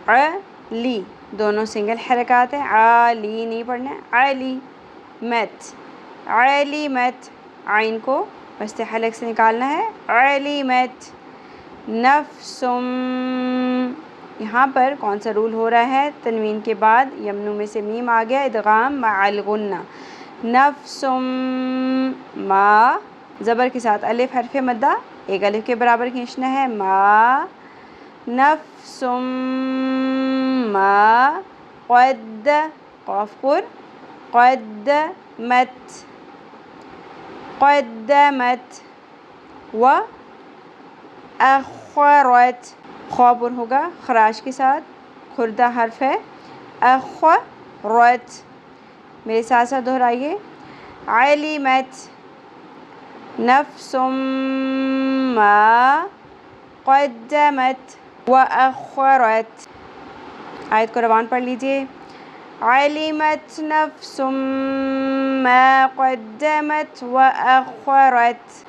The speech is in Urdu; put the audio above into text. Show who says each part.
Speaker 1: علی دونوں سنگل حرکات ہیں، علی نہیں پڑھنا ہے، علی مت، علی مت، عین کو وسط حلق سے نکالنا ہے، علی مت، نفسم، یہاں پر کون سا رول ہو رہا ہے؟ تنوین کے بعد یمنو میں سے میم آ گیا، ادغام مع الغنہ، نفسم ما، زبر کے ساتھ الف حرف مدہ ایک الف کے برابر کھینچنا ہے، ما، نفسم ما قد، قاف پر قدمت، قدمت، و اخرت، خاء پر ہوگا خراش کے ساتھ، کھردہ حرف ہے، اخرت، میرے ساتھ ساتھ دہرائیے، علمت نفس ما قدمت وأخرت، آیت کو روان پڑھ لیجئے، علمت نفس ما قدمت وأخرت،